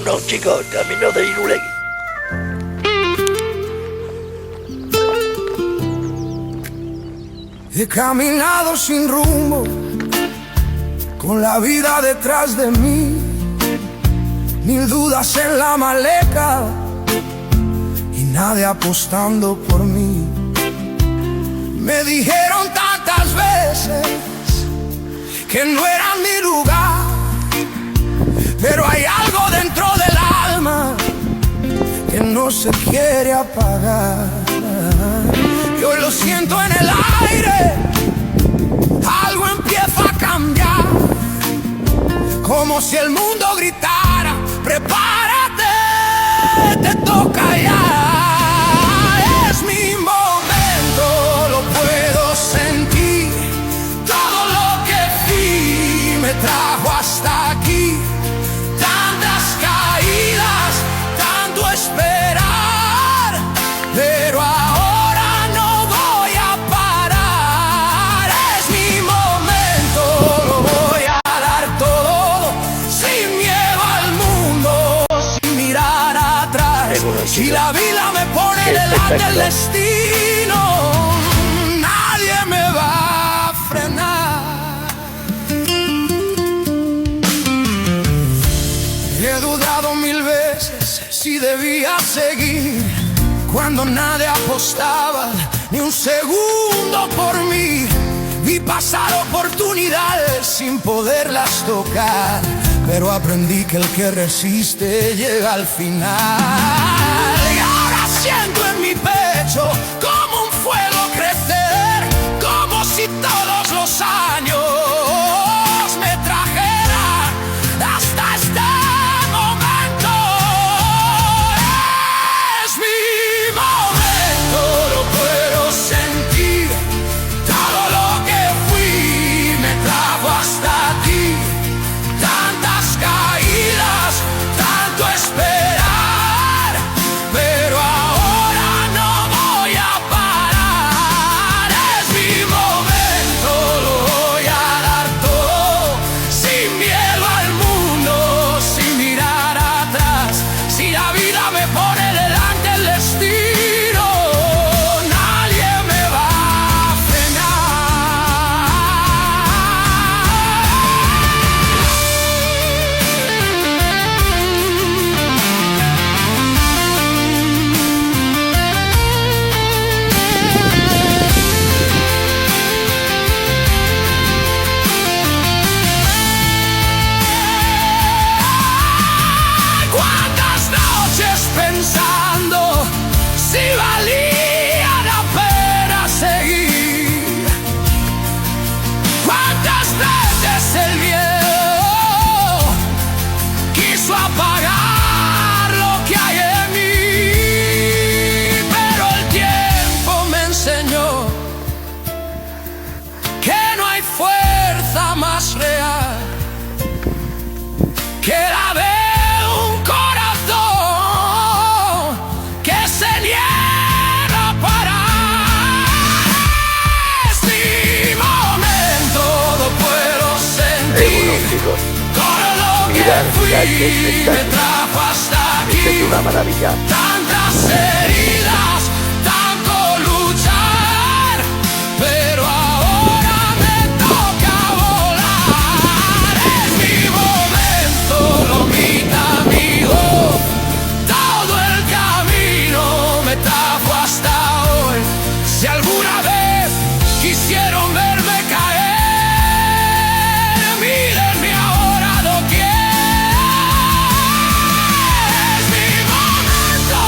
no, chicos, camino de Irulegui. He caminado sin rumbo, con la vida detrás de mí, mil dudas en la maleta y nadie apostando por mí. Me dijeron tantas veces que no era mi lugar, pero hay algo dentro del alma que no se quiere apagar. Yo lo siento en el aire, algo empieza a cambiar, como si el mundo gritara: prepárate, te toca ya. Es mi momento, lo puedo sentir. Todo lo que fui me trajo hasta aquí. Tantas caídas, tanto esperar, pero ahora no voy a parar. Es mi momento, lo voy a dar todo, sin miedo al mundo, sin mirar atrás. Si la vida me pone delante el destino, nadie me va a frenar. He dudado mil veces si debía seguir, cuando nadie apostaba ni un segundo por mí. Vi pasar oportunidades sin poderlas tocar, pero aprendí que el que resiste llega al final. Y ahora siento en mi pecho como un fuego crecer, como si todos los años me trajeran hasta este momento. Es mi momento, lo puedo sentir. Todo lo que fui me trajo hasta aquí. Tantas caídas, tanto esperar, pero ahora no voy a parar. Es mi momento, lo voy a dar todo, sin miedo al mundo, sin mirar atrás. Si la vida me pone delante el destino, nadie me va a frenar. ¿Cuántas noches pensando si valía la pena seguir? ¿Cuántas veces el miedo quiso apagar lo que hay en mí? Pero el tiempo me enseñó que no hay fuerza más real que la de un corazón que se niega a parar. Es mi momento, lo puedo sentir. Chicos, Todo lo que mirad, fui mirad qué me espectáculo. trajo hasta Esto es aquí. una maravilla. Tantas heridas, tanto luchar, pero ahora me toca volar. Es mi momento, lo mi amigo. Todo el camino me trajo hasta hoy. Si alguna vez quisieron verme caer, mírenme ahora doquier. Es mi momento.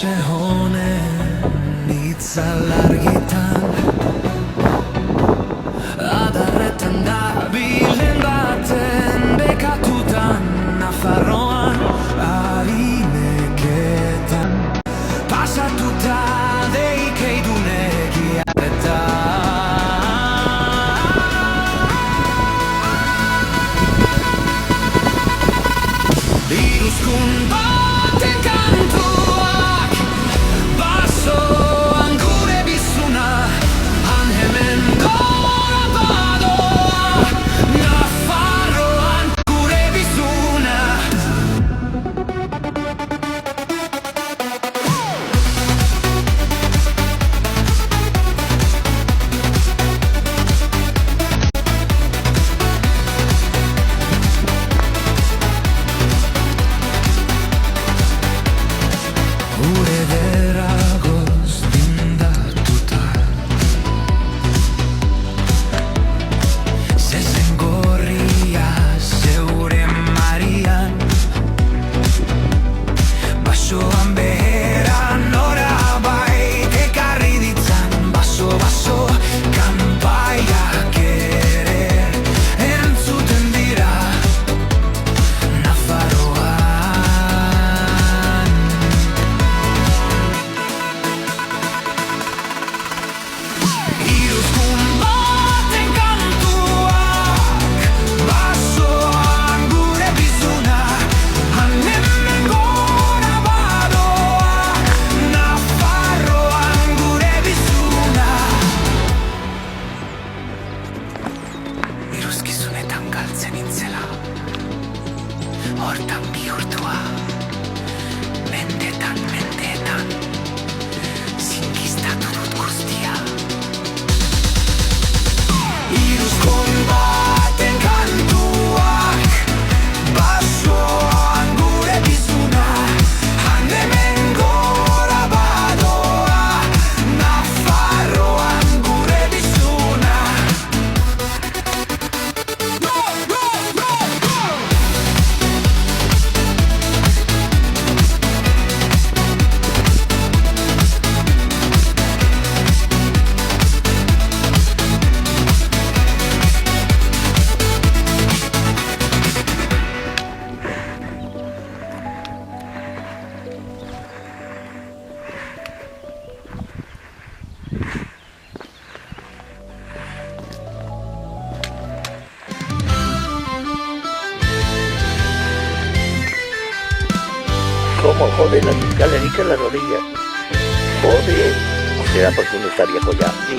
honen itzalargitan adarretan dabilen baten bekatutan Nafarroan harineketan pasatuta deikeidunek iruzkun baten kantuak basoan gure bizuna han hemen gora badoa Nafarroan gure bizuna gure deragoz dindatuta zezen gorria zeure marian basoan beheran norabait ekarri ditzan baso kanpaiak ere entzuten dira Nafarroan iruzkun baten kantuak basoan gure bizuna han hemen gora badoa Nafarroan gure bizuna iruzkizunetan galtzen nintzela hortan bihurtua mendetan zinkistatu dut guztia iruzkun baten kantuak basoan gure bizuna han hemen gora badoa Nafarroan gure bizuna Como joden las escaleras en la rodilla. Joder. O será porque uno está viejo ya. Sí.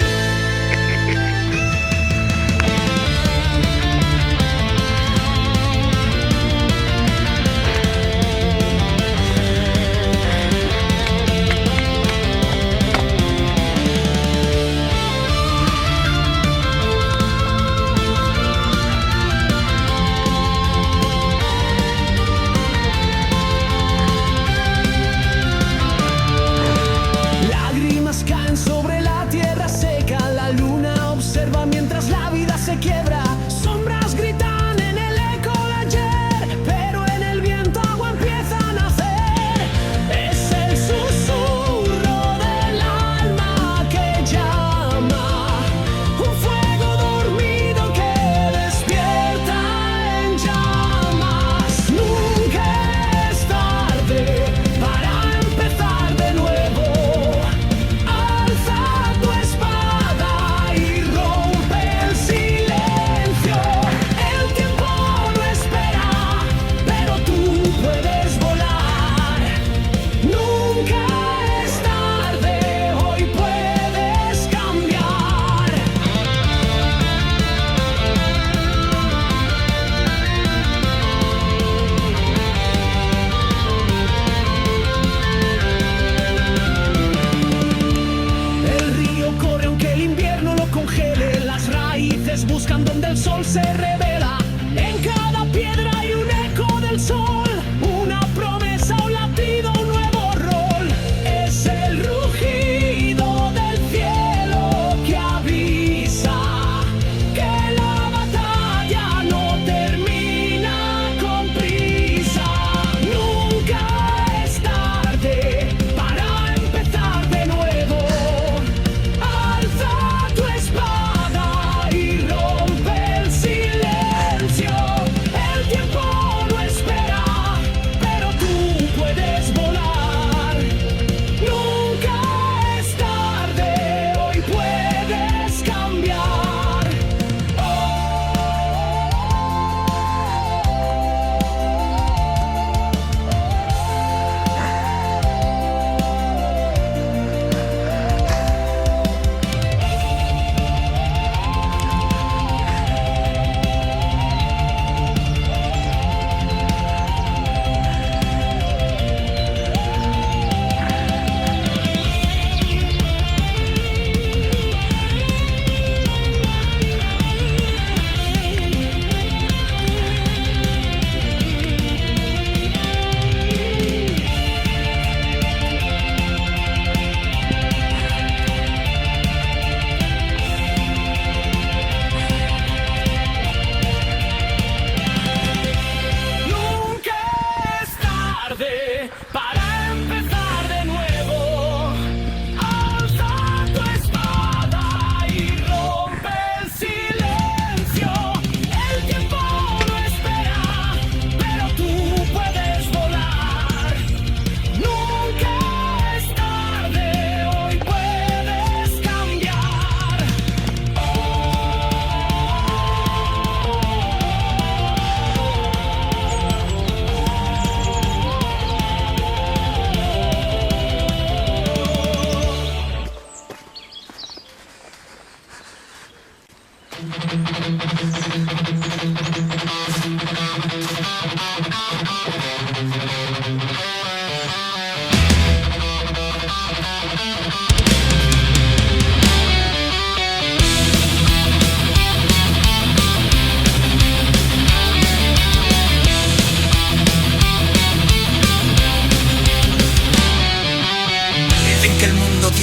Lágrimas caen sobre la tierra seca, la luna observa mientras la vida se quiebra. Sombras gritan en el eco de ayer, pero en el viento agua empieza a nacer. Es el susurro del alma que llama, un fuego dormido que despierta en llamas. Nunca es tarde para empezar de nuevo. Alza tu espada y rompe el silencio. El tiempo no espera, pero tú puedes volar. Nunca es tarde, hoy puedes cambiar. El río corre aunque el invierno lo congele. Las raíces buscan donde el sol se revela. En cada piedra hay un eco del sol, una promesa, un latido, un nuevo rol. Es el rugido del cielo que avisa que la batalla no termina con prisa. Nunca es tarde para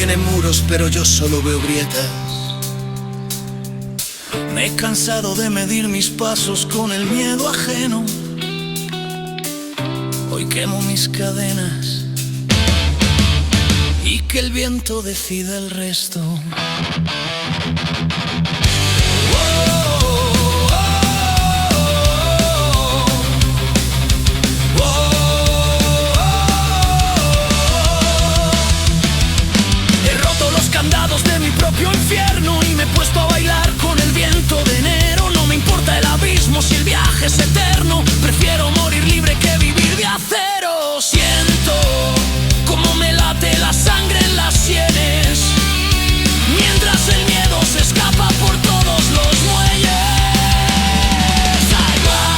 tiene muros, pero yo solo veo grietas. Me he cansado de medir mis pasos con el miedo ajeno. Hoy quemo mis cadenas y que el viento decida el resto. He roto los candados de mi propio infierno y me he puesto a bailar con el viento de enero. No me importa el abismo si el viaje es eterno. Prefiero morir libre que vivir de acero. Siento como me late la sangre en las sienes, mientras el miedo se escapa por todos los muelles. Ahí va.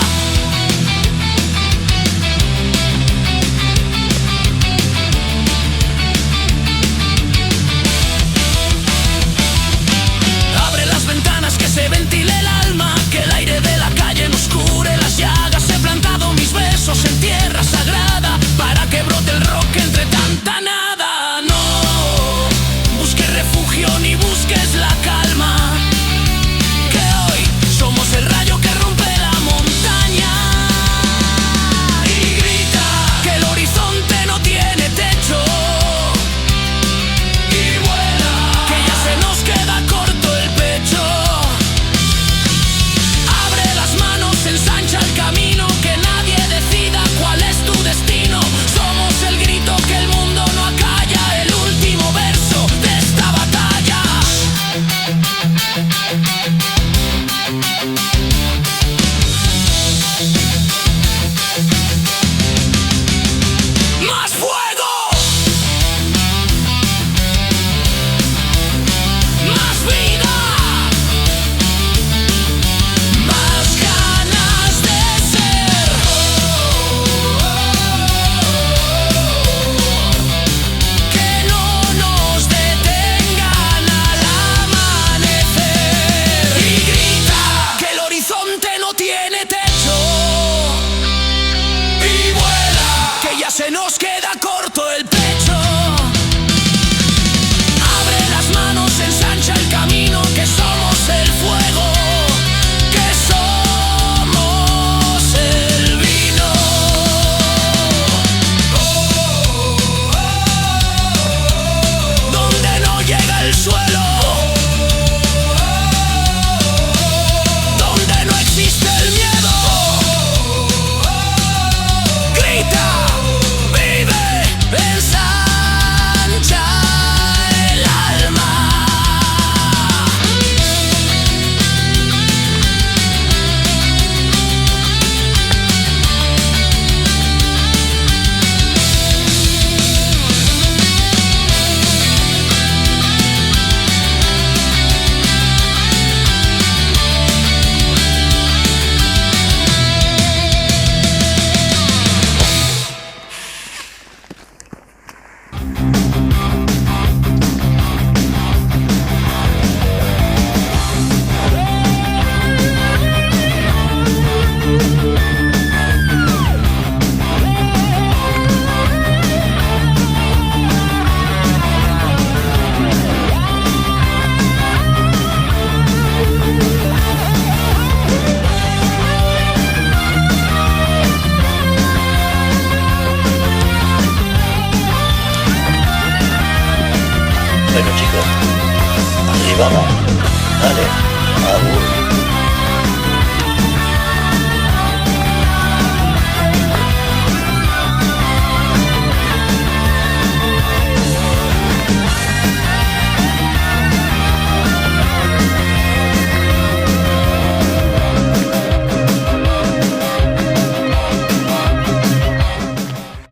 Abre las ventanas, que se ventile el alma, que el aire de la calle nos cure las llagas. He plantado mis besos en tierra sagrada para que brote el rock entre tanta nada. No busques refugio ni busques la calma, que hoy somos el rayo que rompe la montaña. Y grita que el horizonte no tiene techo. Y vuela que ya se nos queda corto el pecho. Abre las manos, ensancha el camino, que nadie decida cuál es tu destino. Somos el grito que el mundo no acalla, el último verso de esta batalla. ¡Más fuego! ¡Más vida! ¡Más ganas de ser! Que no nos detengan al amanecer. Y grita que el horizonte no tiene techo. Y vuela que ya se nos queda corto el pecho. Abre las manos, ensancha el camino, que somos el fuego, que somos el vino. Donde no llega el suelo, donde no existe el miedo. Grita, vive, ensancha el alma. Bueno chicos, arriba vamos.